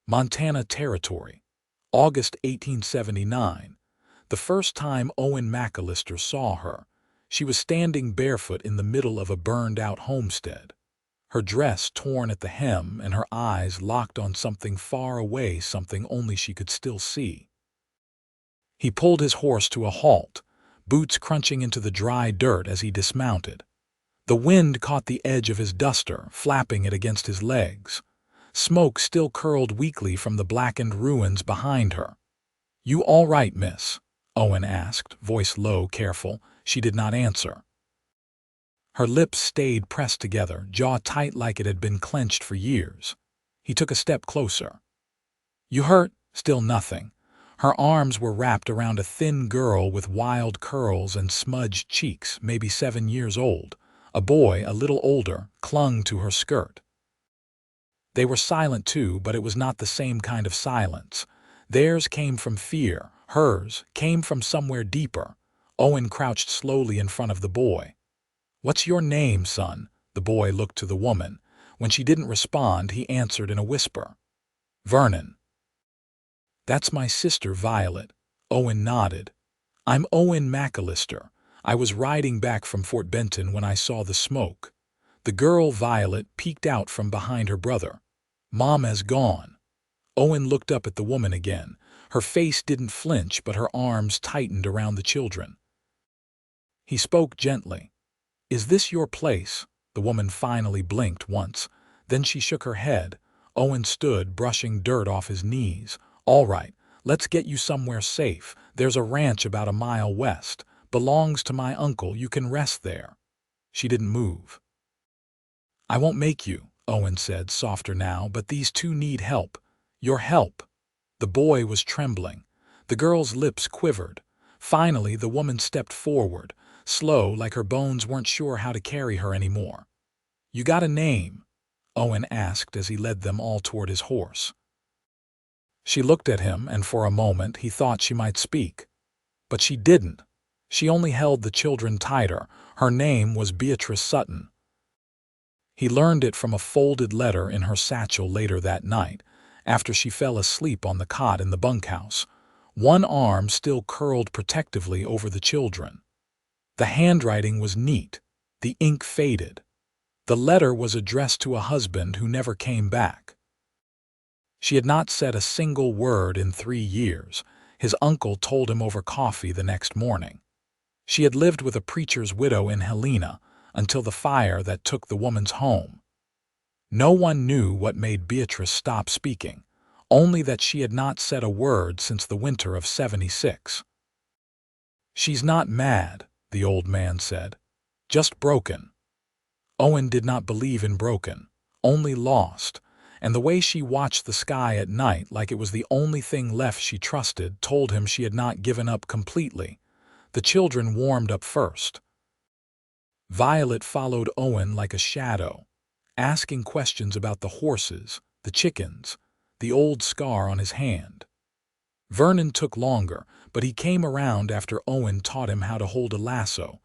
Montana Territory, August 1879. The first time Owen Macallister saw her, she was standing barefoot in the middle of a burned-out homestead. Her dress torn at the hem and her eyes locked on something far away, something only she could still see. He pulled his horse to a halt, boots crunching into the dry dirt as he dismounted. The wind caught the edge of his duster, flapping it against his legs. Smoke still curled weakly from the blackened ruins behind her. "You all right, miss?" Owen asked, voice low, careful. She did not answer. Her lips stayed pressed together, jaw tight like it had been clenched for years. He took a step closer. "You hurt?" Still nothing. Her arms were wrapped around a thin girl with wild curls and smudged cheeks, maybe 7 years old. A boy, a little older, clung to her skirt. They were silent too, but it was not the same kind of silence. Theirs came from fear. Hers came from somewhere deeper. Owen crouched slowly in front of the boy. "What's your name, son?" The boy looked to the woman. When she didn't respond, he answered in a whisper. "Vernon." "That's my sister, Violet." Owen nodded. "I'm Owen Macallister. I was riding back from Fort Benton when I saw the smoke." The girl, Violet, peeked out from behind her brother. "Mom has gone." Owen looked up at the woman again. Her face didn't flinch, but her arms tightened around the children. He spoke gently. "Is this your place?" The woman finally blinked once. Then she shook her head. Owen stood, brushing dirt off his knees. "All right, let's get you somewhere safe. There's a ranch about a mile west. Belongs to my uncle. You can rest there." She didn't move. "I won't make you," Owen said, softer now, "but these two need help. Your help." The boy was trembling. The girl's lips quivered. Finally, the woman stepped forward, slow, like her bones weren't sure how to carry her anymore. "You got a name?" Owen asked as he led them all toward his horse. She looked at him, and for a moment he thought she might speak. But she didn't. She only held the children tighter. Her name was Beatrice Sutton. He learned it from a folded letter in her satchel later that night, after she fell asleep on the cot in the bunkhouse. One arm still curled protectively over the children. The handwriting was neat. The ink faded. The letter was addressed to a husband who never came back. She had not said a single word in 3 years. His uncle told him over coffee the next morning. She had lived with a preacher's widow in Helena until the fire that took the woman's home. No one knew what made Beatrice stop speaking, only that she had not said a word since the winter of '76. "She's not mad," the old man said. "Just broken." Owen did not believe in broken, only lost, and the way she watched the sky at night like it was the only thing left she trusted told him she had not given up completely. The children warmed up first. Violet followed Owen like a shadow, asking questions about the horses, the chickens, the old scar on his hand. Vernon took longer, but he came around after Owen taught him how to hold a lasso.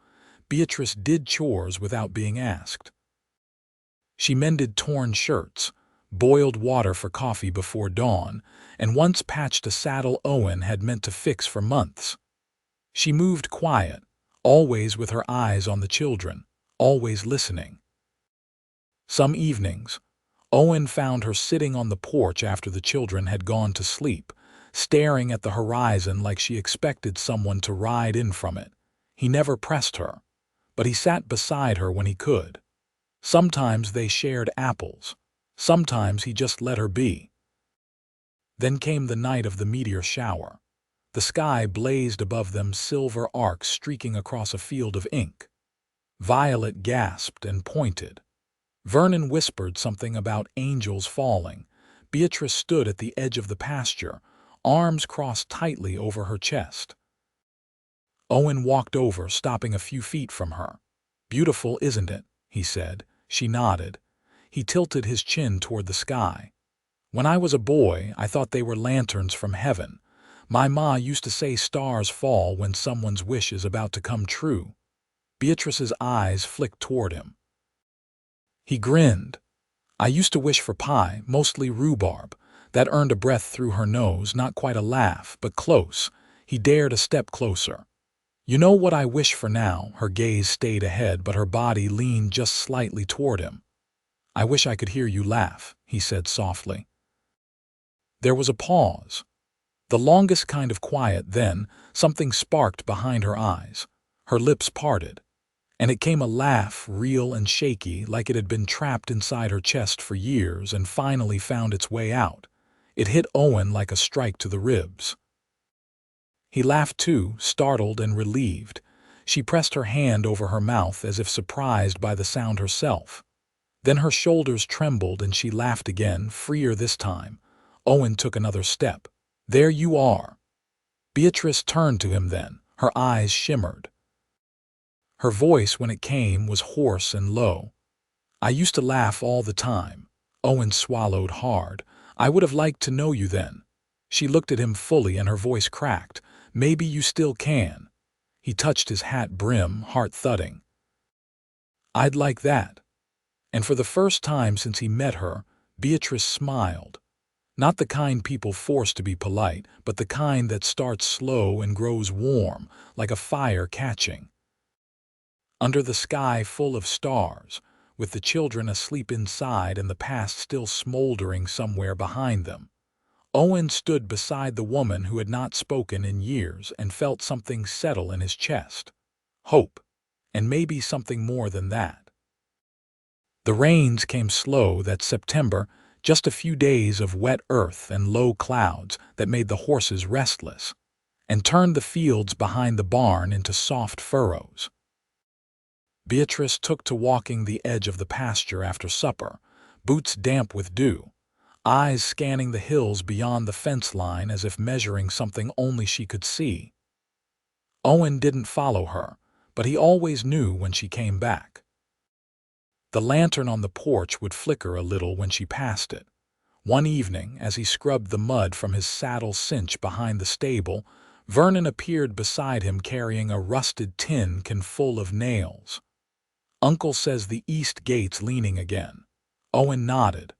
Beatrice did chores without being asked. She mended torn shirts, boiled water for coffee before dawn, and once patched a saddle Owen had meant to fix for months. She moved quiet, always with her eyes on the children, always listening. Some evenings, Owen found her sitting on the porch after the children had gone to sleep, staring at the horizon like she expected someone to ride in from it. He never pressed her, but he sat beside her when he could. Sometimes they shared apples. Sometimes he just let her be. Then came the night of the meteor shower. The sky blazed above them, silver arcs streaking across a field of ink. Violet gasped and pointed. Vernon whispered something about angels falling. Beatrice stood at the edge of the pasture, arms crossed tightly over her chest. Owen walked over, stopping a few feet from her. "Beautiful, isn't it?" he said. She nodded. He tilted his chin toward the sky. "When I was a boy, I thought they were lanterns from heaven. My ma used to say stars fall when someone's wish is about to come true." Beatrice's eyes flicked toward him. He grinned. "I used to wish for pie, mostly rhubarb. That earned a breath through her nose, not quite a laugh, but close. He dared a step closer. You know what I wish for now? Her gaze stayed ahead, but her body leaned just slightly toward him. I wish I could hear you laugh, he said softly. There was a pause. The longest kind of quiet, then something sparked behind her eyes. Her lips parted, and it came a laugh, real and shaky, like it had been trapped inside her chest for years and finally found its way out. It hit Owen like a strike to the ribs. He laughed too, startled and relieved. She pressed her hand over her mouth as if surprised by the sound herself. Then her shoulders trembled and she laughed again, freer this time. Owen took another step. There you are. Beatrice turned to him then. Her eyes shimmered. Her voice, when it came, was hoarse and low. I used to laugh all the time. Owen swallowed hard. I would have liked to know you then. She looked at him fully and her voice cracked. Maybe you still can. He touched his hat brim, heart thudding. I'd like that. And for the first time since he met her, Beatrice smiled. Not the kind people force to be polite, but the kind that starts slow and grows warm, like a fire catching. Under the sky full of stars, with the children asleep inside and the past still smoldering somewhere behind them, Owen stood beside the woman who had not spoken in years and felt something settle in his chest. Hope, and maybe something more than that. The rains came slow that September, just a few days of wet earth and low clouds that made the horses restless, and turned the fields behind the barn into soft furrows. Beatrice took to walking the edge of the pasture after supper, boots damp with dew, eyes scanning the hills beyond the fence line as if measuring something only she could see. Owen didn't follow her, but he always knew when she came back. The lantern on the porch would flicker a little when she passed it. One evening, as he scrubbed the mud from his saddle cinch behind the stable, Vernon appeared beside him carrying a rusted tin can full of nails. Uncle says the east gate's leaning again. Owen nodded.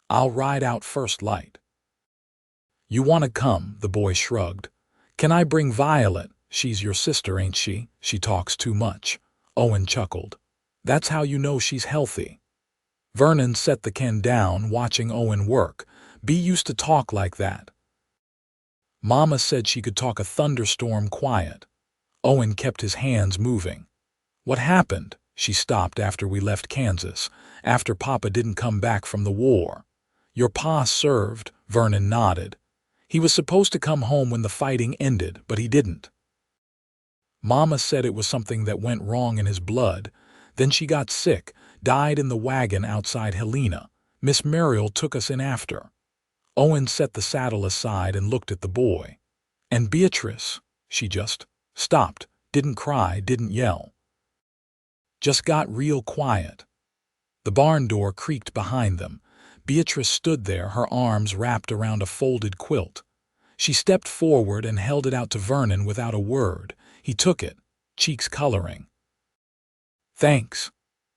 I'll ride out first light. You want to come? The boy shrugged. Can I bring Violet? She's your sister, ain't she? She talks too much. Owen chuckled. That's how you know she's healthy. Vernon set the can down, watching Owen work. Bea used to talk like that. Mama said she could talk a thunderstorm quiet. Owen kept his hands moving. What happened? She stopped after we left Kansas, after Papa didn't come back from the war. Your pa served, Vernon nodded. He was supposed to come home when the fighting ended, but he didn't. Mama said it was something that went wrong in his blood. Then she got sick, died in the wagon outside Helena. Miss Muriel took us in after. Owen set the saddle aside and looked at the boy. And Beatrice, she just stopped, didn't cry, didn't yell. Just got real quiet. The barn door creaked behind them. Beatrice stood there, her arms wrapped around a folded quilt. She stepped forward and held it out to Vernon without a word. He took it, cheeks coloring. Thanks.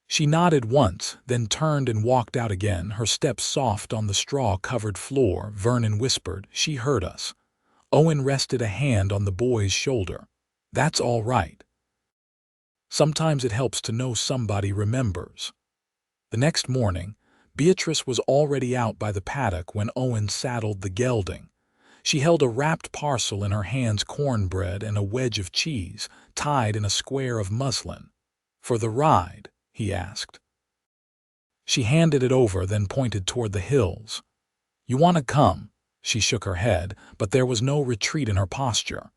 She nodded once, then turned and walked out again, her steps soft on the straw-covered floor. Vernon whispered, she heard us. Owen rested a hand on the boy's shoulder. That's all right. Sometimes it helps to know somebody remembers. The next morning, Beatrice was already out by the paddock when Owen saddled the gelding. She held a wrapped parcel in her hands, cornbread and a wedge of cheese, tied in a square of muslin. For the ride? He asked. She handed it over, then pointed toward the hills. You want to come? She shook her head, but there was no retreat in her posture.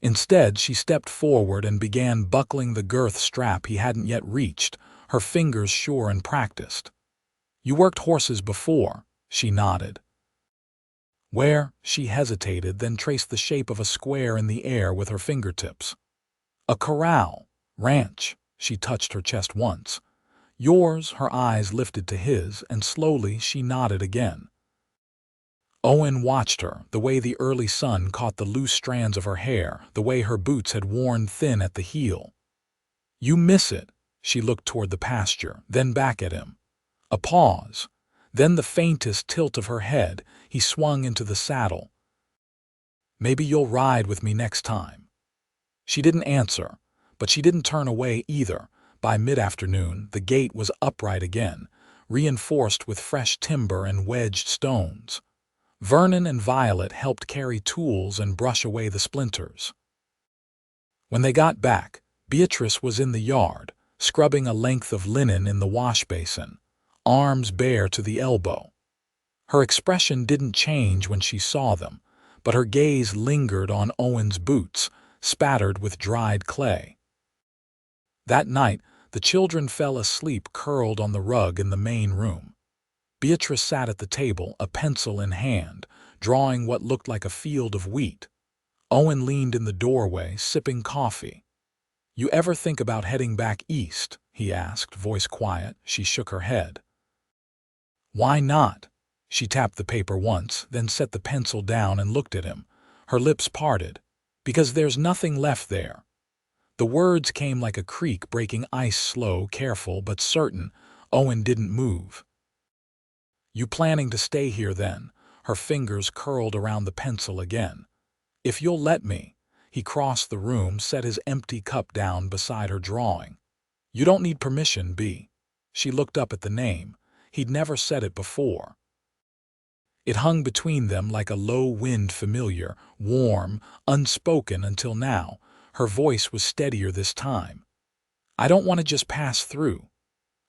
Instead, she stepped forward and began buckling the girth strap he hadn't yet reached, her fingers sure and practiced. You worked horses before, she nodded. Where? She hesitated, then traced the shape of a square in the air with her fingertips. A corral, ranch. She touched her chest once. Yours? Her eyes lifted to his, and slowly she nodded again. Owen watched her, the way the early sun caught the loose strands of her hair, the way her boots had worn thin at the heel. You miss it. She looked toward the pasture, then back at him. A pause. Then the faintest tilt of her head. He swung into the saddle. "Maybe you'll ride with me next time." She didn't answer, but she didn't turn away either. By mid-afternoon, the gate was upright again, reinforced with fresh timber and wedged stones. Vernon and Violet helped carry tools and brush away the splinters. When they got back, Beatrice was in the yard, scrubbing a length of linen in the wash basin, arms bare to the elbow. Her expression didn't change when she saw them, but her gaze lingered on Owen's boots, spattered with dried clay. That night, the children fell asleep curled on the rug in the main room. Beatrice sat at the table, a pencil in hand, drawing what looked like a field of wheat. Owen leaned in the doorway, sipping coffee. "You ever think about heading back east?" he asked, voice quiet. She shook her head. "Why not?" She tapped the paper once, then set the pencil down and looked at him, her lips parted. "Because there's nothing left there." The words came like a creek breaking ice, slow, careful, but certain. Owen didn't move. "You planning to stay here then?" Her fingers curled around the pencil again. "If you'll let me." He crossed the room, set his empty cup down beside her drawing. "You don't need permission, B." She looked up at the name. He'd never said it before. It hung between them like a low-wind familiar, warm, unspoken until now. Her voice was steadier this time. "I don't want to just pass through."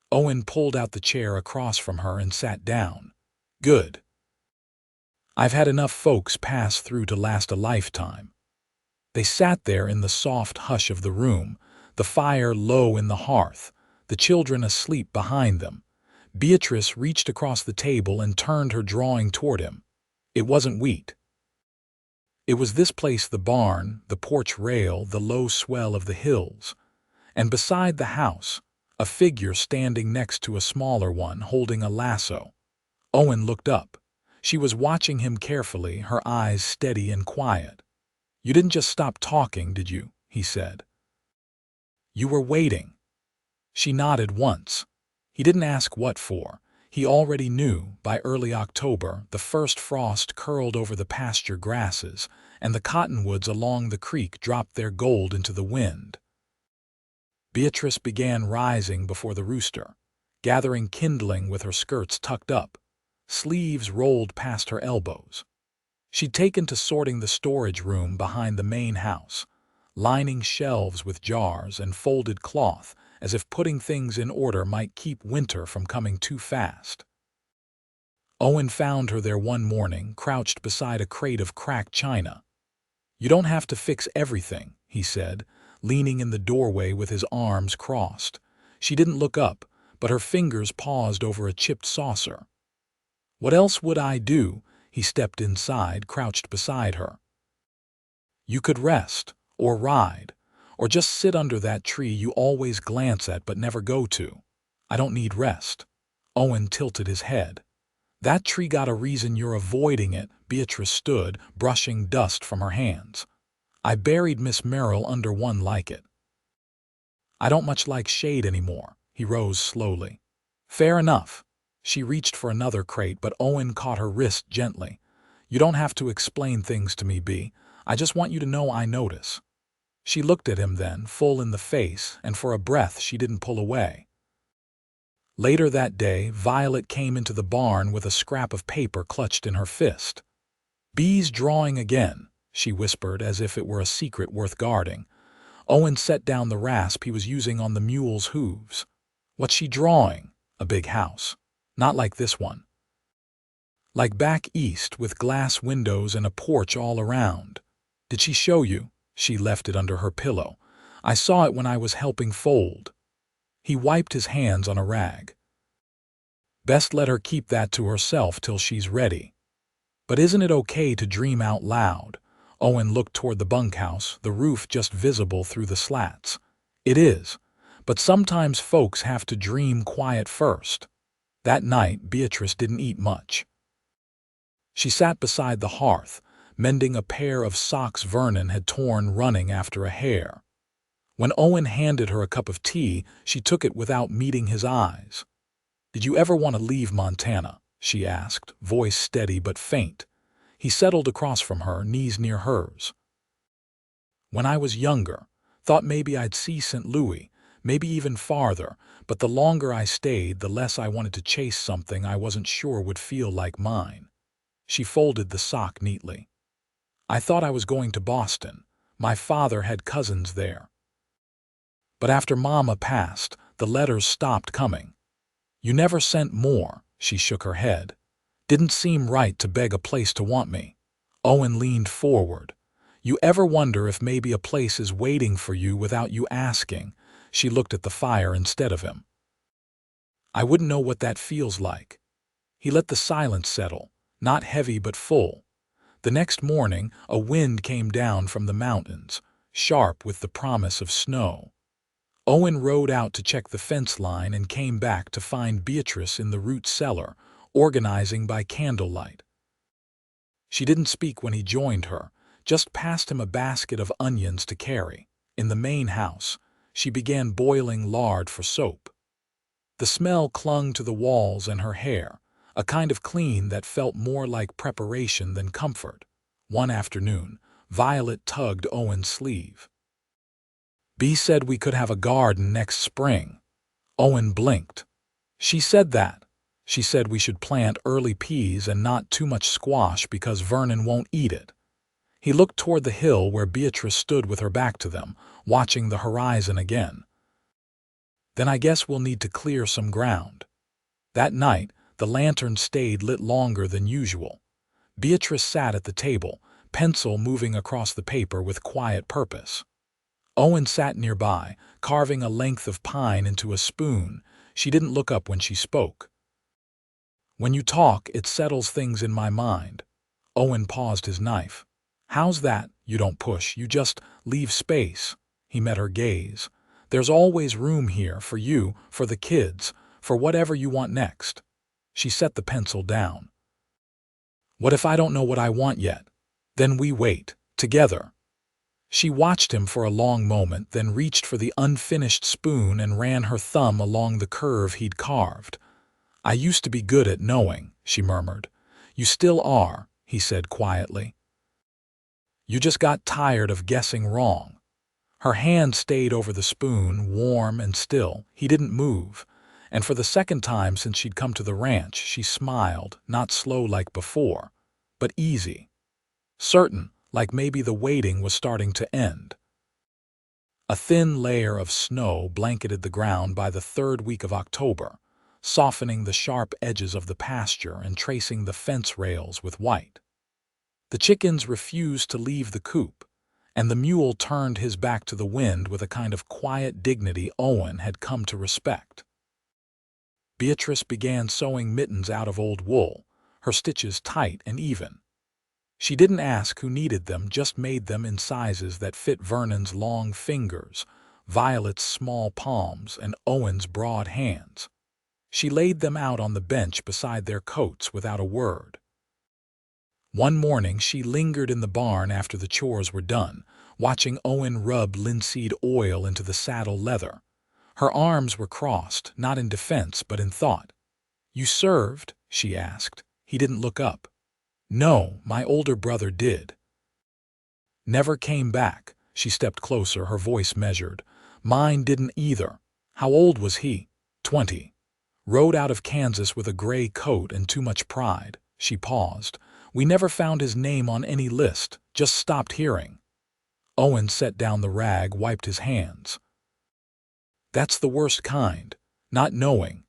Owen pulled out the chair across from her and sat down. "Good. I've had enough folks pass through to last a lifetime." They sat there in the soft hush of the room, the fire low in the hearth, the children asleep behind them. Beatrice reached across the table and turned her drawing toward him. It wasn't wheat. It was this place, the barn, the porch rail, the low swell of the hills. And beside the house, a figure standing next to a smaller one holding a lasso. Owen looked up. She was watching him carefully, her eyes steady and quiet. "You didn't just stop talking, did you?" he said. "You were waiting." She nodded once. He didn't ask what for. He already knew. By early October, the first frost curled over the pasture grasses, and the cottonwoods along the creek dropped their gold into the wind. Beatrice began rising before the rooster, gathering kindling with her skirts tucked up. Sleeves rolled past her elbows. She'd taken to sorting the storage room behind the main house, lining shelves with jars and folded cloth, as if putting things in order might keep winter from coming too fast. Owen found her there one morning, crouched beside a crate of cracked china. "You don't have to fix everything," he said, leaning in the doorway with his arms crossed. She didn't look up, but her fingers paused over a chipped saucer. "What else would I do?" He stepped inside, crouched beside her. "You could rest, or ride, or just sit under that tree you always glance at but never go to." "I don't need rest." Owen tilted his head. "That tree got a reason you're avoiding it." Beatrice stood, brushing dust from her hands. "I buried Miss Merrill under one like it." "I don't much like shade anymore." He rose slowly. "Fair enough." She reached for another crate, but Owen caught her wrist gently. "You don't have to explain things to me, B. I just want you to know I notice." She looked at him then, full in the face, and for a breath she didn't pull away. Later that day, Violet came into the barn with a scrap of paper clutched in her fist. "B's drawing again," she whispered, as if it were a secret worth guarding. Owen set down the rasp he was using on the mule's hooves. "What's she drawing?" "A big house. Not like this one. Like back east, with glass windows and a porch all around." "Did she show you?" She left it under her pillow. "I saw it when I was helping fold." He wiped his hands on a rag. "Best let her keep that to herself till she's ready." "But isn't it okay to dream out loud?" Owen looked toward the bunkhouse, the roof just visible through the slats. "It is. But sometimes folks have to dream quiet first." That night, Beatrice didn't eat much. She sat beside the hearth, mending a pair of socks Vernon had torn running after a hare. When Owen handed her a cup of tea, she took it without meeting his eyes. "Did you ever want to leave Montana?" she asked, voice steady but faint. He settled across from her, knees near hers. When I was younger, thought maybe I'd see St. Louis, maybe even farther, but the longer I stayed, the less I wanted to chase something I wasn't sure would feel like mine. She folded the sock neatly. I thought I was going to Boston. My father had cousins there. But after Mama passed, the letters stopped coming. You never sent more, she shook her head. Didn't seem right to beg a place to want me. Owen leaned forward. You ever wonder if maybe a place is waiting for you without you asking? She looked at the fire instead of him. I wouldn't know what that feels like. He let the silence settle, not heavy but full. The next morning, a wind came down from the mountains, sharp with the promise of snow. Owen rode out to check the fence line and came back to find Beatrice in the root cellar, organizing by candlelight. She didn't speak when he joined her, just passed him a basket of onions to carry. In the main house, she began boiling lard for soap. The smell clung to the walls and her hair, a kind of clean that felt more like preparation than comfort. One afternoon, Violet tugged Owen's sleeve. Bea said we could have a garden next spring. Owen blinked. She said that. She said we should plant early peas and not too much squash because Vernon won't eat it. He looked toward the hill where Beatrice stood with her back to them, watching the horizon again. Then I guess we'll need to clear some ground. That night, the lantern stayed lit longer than usual. Beatrice sat at the table, pencil moving across the paper with quiet purpose. Owen sat nearby, carving a length of pine into a spoon. She didn't look up when she spoke. When you talk, it settles things in my mind. Owen paused his knife. How's that? You don't push, you just leave space. He met her gaze. There's always room here for you, for the kids, for whatever you want next. She set the pencil down. What if I don't know what I want yet? Then we wait, together. She watched him for a long moment, then reached for the unfinished spoon and ran her thumb along the curve he'd carved. I used to be good at knowing, she murmured. You still are, he said quietly. You just got tired of guessing wrong. Her hand stayed over the spoon, warm and still. He didn't move, and for the second time since she'd come to the ranch, she smiled, not slow like before, but easy. Certain, like maybe the waiting was starting to end. A thin layer of snow blanketed the ground by the third week of October, softening the sharp edges of the pasture and tracing the fence rails with white. The chickens refused to leave the coop, and the mule turned his back to the wind with a kind of quiet dignity Owen had come to respect. Beatrice began sewing mittens out of old wool, her stitches tight and even. She didn't ask who needed them, just made them in sizes that fit Vernon's long fingers, Violet's small palms, and Owen's broad hands. She laid them out on the bench beside their coats without a word. One morning she lingered in the barn after the chores were done, watching Owen rub linseed oil into the saddle leather. Her arms were crossed, not in defense but in thought. You served? She asked. He didn't look up. No, my older brother did. Never came back. She stepped closer, her voice measured. Mine didn't either. How old was he? 20. Rode out of Kansas with a gray coat and too much pride. She paused. We never found his name on any list, just stopped hearing. Owen set down the rag, wiped his hands. That's the worst kind, not knowing.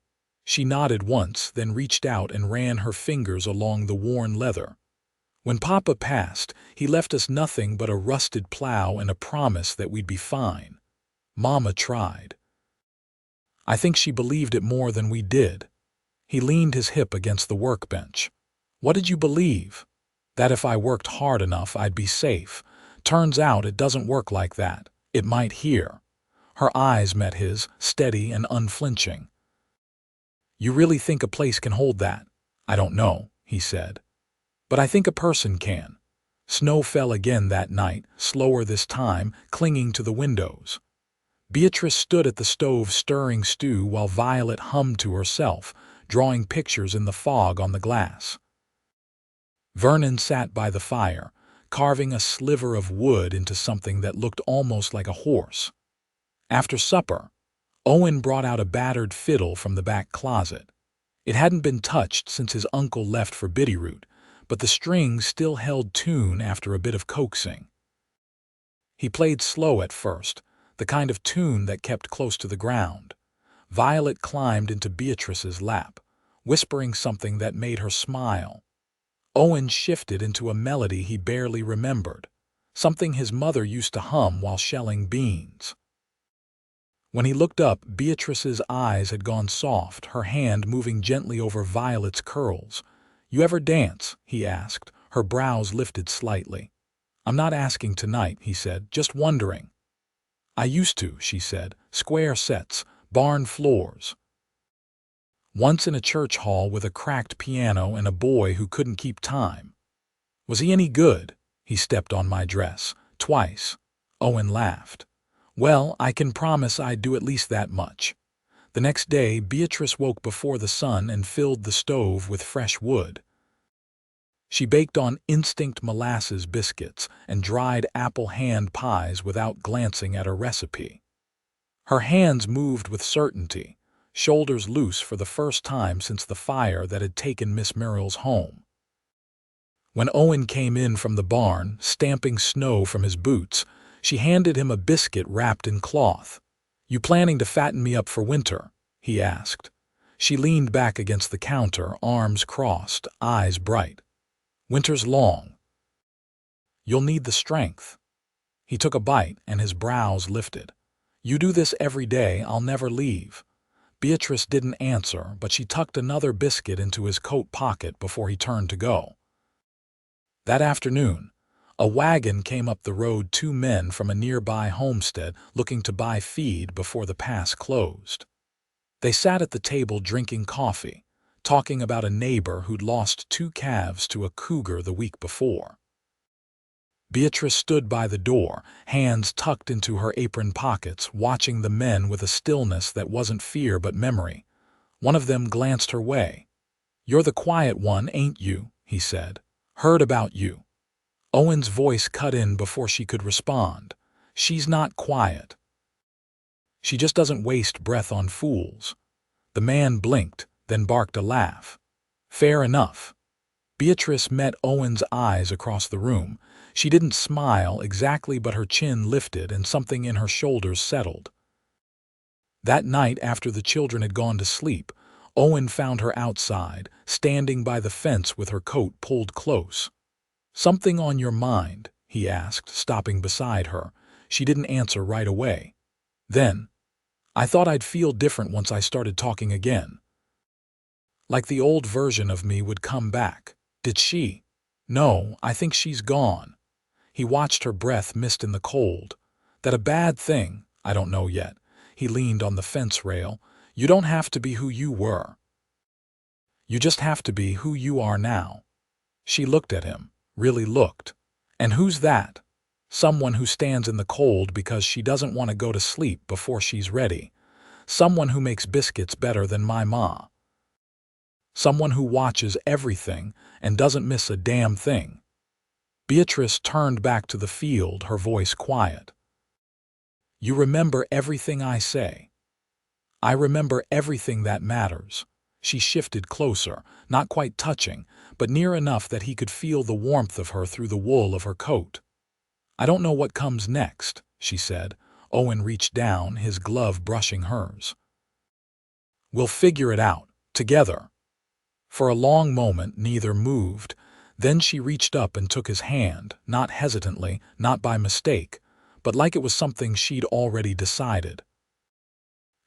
She nodded once, then reached out and ran her fingers along the worn leather. When Papa passed, he left us nothing but a rusted plow and a promise that we'd be fine. Mama tried. I think she believed it more than we did. He leaned his hip against the workbench. What did you believe? That if I worked hard enough, I'd be safe. Turns out it doesn't work like that. It might here. Her eyes met his, steady and unflinching. You really think a place can hold that? I don't know, he said. But I think a person can. Snow fell again that night, slower this time, clinging to the windows. Beatrice stood at the stove stirring stew while Violet hummed to herself, drawing pictures in the fog on the glass. Vernon sat by the fire, carving a sliver of wood into something that looked almost like a horse. After supper, Owen brought out a battered fiddle from the back closet. It hadn't been touched since his uncle left for Bitterroot, but the strings still held tune after a bit of coaxing. He played slow at first, the kind of tune that kept close to the ground. Violet climbed into Beatrice's lap, whispering something that made her smile. Owen shifted into a melody he barely remembered, something his mother used to hum while shelling beans. When he looked up, Beatrice's eyes had gone soft, her hand moving gently over Violet's curls. "You ever dance?" he asked, her brows lifted slightly. "I'm not asking tonight," he said, "just wondering." "I used to," she said, "square sets, barn floors. Once in a church hall with a cracked piano and a boy who couldn't keep time." "Was he any good?" "He stepped on my dress. Twice." Owen laughed. "Well, I can promise I'd do at least that much." The next day, Beatrice woke before the sun and filled the stove with fresh wood. She baked on instinct molasses biscuits and dried apple hand pies without glancing at her recipe. Her hands moved with certainty, shoulders loose for the first time since the fire that had taken Miss Muriel's home. When Owen came in from the barn, stamping snow from his boots, she handed him a biscuit wrapped in cloth. "You planning to fatten me up for winter?" he asked. She leaned back against the counter, arms crossed, eyes bright. "Winter's long. You'll need the strength." He took a bite, and his brows lifted. "You do this every day, I'll never leave." Beatrice didn't answer, but she tucked another biscuit into his coat pocket before he turned to go. That afternoon, a wagon came up the road, two men from a nearby homestead looking to buy feed before the pass closed. They sat at the table drinking coffee, talking about a neighbor who'd lost 2 calves to a cougar the week before. Beatrice stood by the door, hands tucked into her apron pockets, watching the men with a stillness that wasn't fear but memory. One of them glanced her way. "You're the quiet one, ain't you?" he said. "Heard about you." Owen's voice cut in before she could respond. "She's not quiet. She just doesn't waste breath on fools." The man blinked, then barked a laugh. "Fair enough." Beatrice met Owen's eyes across the room. She didn't smile exactly, but her chin lifted and something in her shoulders settled. That night, after the children had gone to sleep, Owen found her outside, standing by the fence with her coat pulled close. "Something on your mind?" he asked, stopping beside her. She didn't answer right away. Then, "I thought I'd feel different once I started talking again. Like the old version of me would come back." "Did she?" "No, I think she's gone." He watched her breath mist in the cold. "That a bad thing? I don't know yet." He leaned on the fence rail. "You don't have to be who you were. You just have to be who you are now." She looked at him, really looked. "And who's that?" "Someone who stands in the cold because she doesn't want to go to sleep before she's ready. Someone who makes biscuits better than my ma. Someone who watches everything and doesn't miss a damn thing." Beatrice turned back to the field, her voice quiet. "You remember everything I say." "I remember everything that matters." She shifted closer, not quite touching, but near enough that he could feel the warmth of her through the wool of her coat. "I don't know what comes next," she said. Owen reached down, his glove brushing hers. "We'll figure it out, together." For a long moment, neither moved. Then she reached up and took his hand, not hesitantly, not by mistake, but like it was something she'd already decided.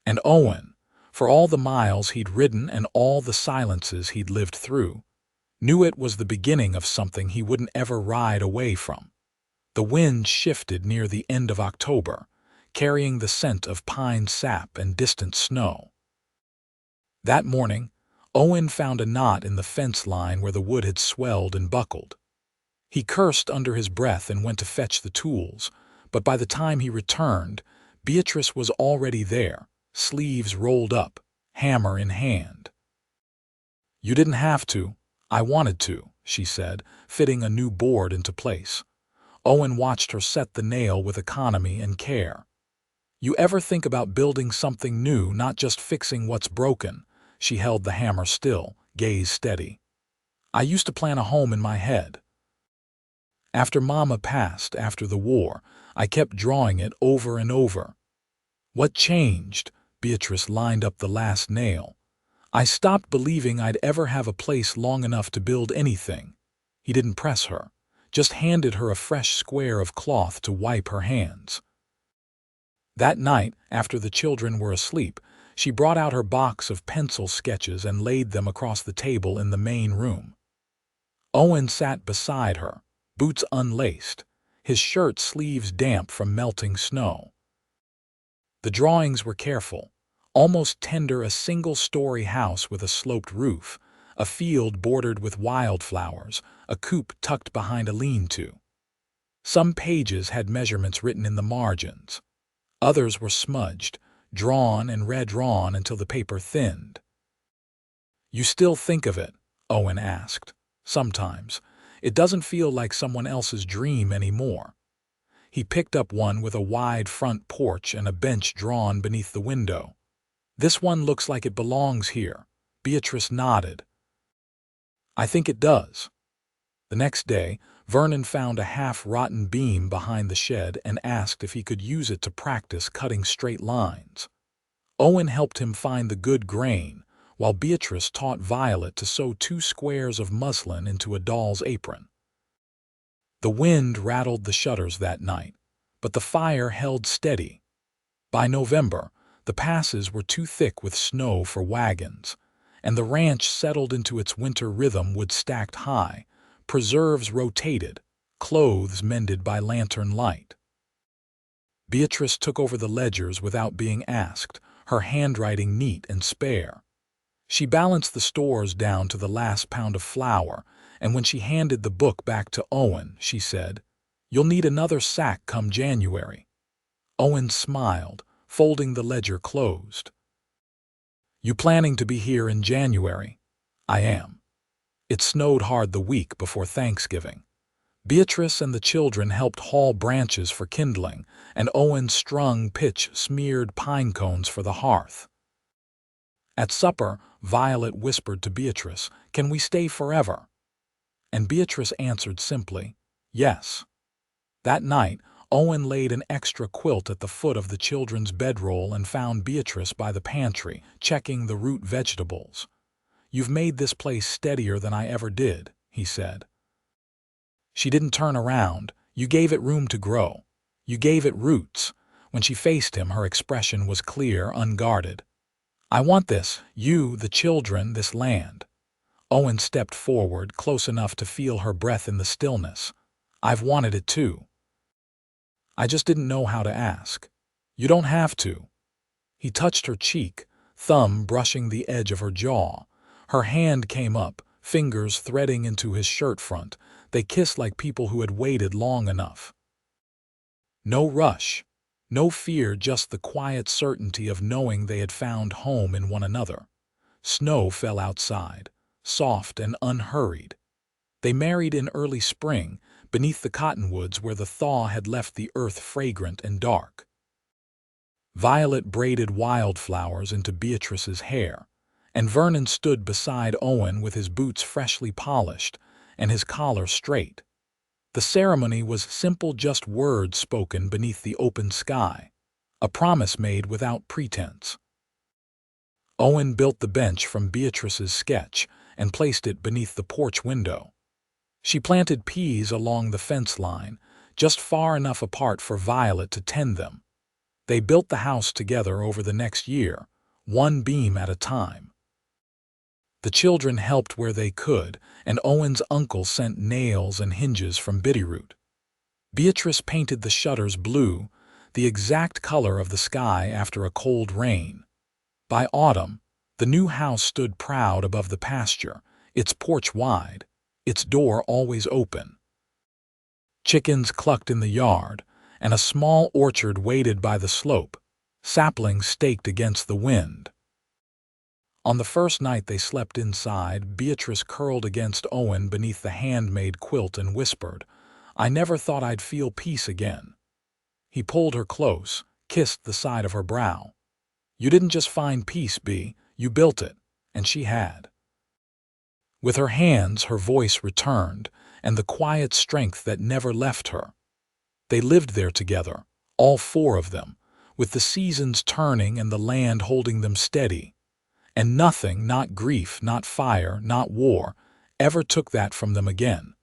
And Owen, for all the miles he'd ridden and all the silences he'd lived through, knew it was the beginning of something he wouldn't ever ride away from. The wind shifted near the end of October, carrying the scent of pine sap and distant snow. That morning, Owen found a knot in the fence line where the wood had swelled and buckled. He cursed under his breath and went to fetch the tools, but by the time he returned, Beatrice was already there, sleeves rolled up, hammer in hand. "You didn't have to. I wanted to," she said, fitting a new board into place. Owen watched her set the nail with economy and care. "You ever think about building something new, not just fixing what's broken?" She held the hammer still, gaze steady. "I used to plan a home in my head. After Mama passed, after the war, I kept drawing it over and over." "What changed?" Beatrice lined up the last nail. "I stopped believing I'd ever have a place long enough to build anything." He didn't press her, just handed her a fresh square of cloth to wipe her hands. That night, after the children were asleep, she brought out her box of pencil sketches and laid them across the table in the main room. Owen sat beside her, boots unlaced, his shirt sleeves damp from melting snow. The drawings were careful, almost tender: a single-story house with a sloped roof, a field bordered with wildflowers, a coop tucked behind a lean-to. Some pages had measurements written in the margins. Others were smudged, drawn and redrawn until the paper thinned. "You still think of it?" Owen asked. "Sometimes. It doesn't feel like someone else's dream anymore." He picked up one with a wide front porch and a bench drawn beneath the window. "This one looks like it belongs here." Beatrice nodded. "I think it does." The next day, Vernon found a half-rotten beam behind the shed and asked if he could use it to practice cutting straight lines. Owen helped him find the good grain, while Beatrice taught Violet to sew 2 squares of muslin into a doll's apron. The wind rattled the shutters that night, but the fire held steady. By November, the passes were too thick with snow for wagons, and the ranch settled into its winter rhythm: wood stacked high, preserves rotated, clothes mended by lantern light. Beatrice took over the ledgers without being asked, her handwriting neat and spare. She balanced the stores down to the last pound of flour, and when she handed the book back to Owen, she said, "You'll need another sack come January." Owen smiled, folding the ledger closed. "You planning to be here in January?" "I am." It snowed hard the week before Thanksgiving. Beatrice and the children helped haul branches for kindling, and Owen strung pitch-smeared pine cones for the hearth. At supper, Violet whispered to Beatrice, "Can we stay forever?" And Beatrice answered simply, "Yes." That night, Owen laid an extra quilt at the foot of the children's bedroll and found Beatrice by the pantry, checking the root vegetables. "You've made this place steadier than I ever did," he said. She didn't turn around. "You gave it room to grow. You gave it roots." When she faced him, her expression was clear, unguarded. "I want this, you, the children, this land." Owen stepped forward, close enough to feel her breath in the stillness. "I've wanted it too. I just didn't know how to ask." "You don't have to." He touched her cheek, thumb brushing the edge of her jaw. Her hand came up, fingers threading into his shirt front. They kissed like people who had waited long enough. No rush, no fear, just the quiet certainty of knowing they had found home in one another. Snow fell outside, soft and unhurried. They married in early spring, beneath the cottonwoods where the thaw had left the earth fragrant and dark. Violet braided wildflowers into Beatrice's hair, and Vernon stood beside Owen with his boots freshly polished and his collar straight. The ceremony was simple, just words spoken beneath the open sky, a promise made without pretense. Owen built the bench from Beatrice's sketch and placed it beneath the porch window. She planted peas along the fence line, just far enough apart for Violet to tend them. They built the house together over the next year, one beam at a time. The children helped where they could, and Owen's uncle sent nails and hinges from Bitterroot. Beatrice painted the shutters blue, the exact color of the sky after a cold rain. By autumn, the new house stood proud above the pasture, its porch wide, its door always open. Chickens clucked in the yard, and a small orchard waited by the slope, saplings staked against the wind. On the first night they slept inside, Beatrice curled against Owen beneath the handmade quilt and whispered, "I never thought I'd feel peace again." He pulled her close, kissed the side of her brow. "You didn't just find peace, Bea, you built it," and she had. With her hands, her voice returned, and the quiet strength that never left her. They lived there together, all four of them, with the seasons turning and the land holding them steady. And nothing, not grief, not fire, not war, ever took that from them again.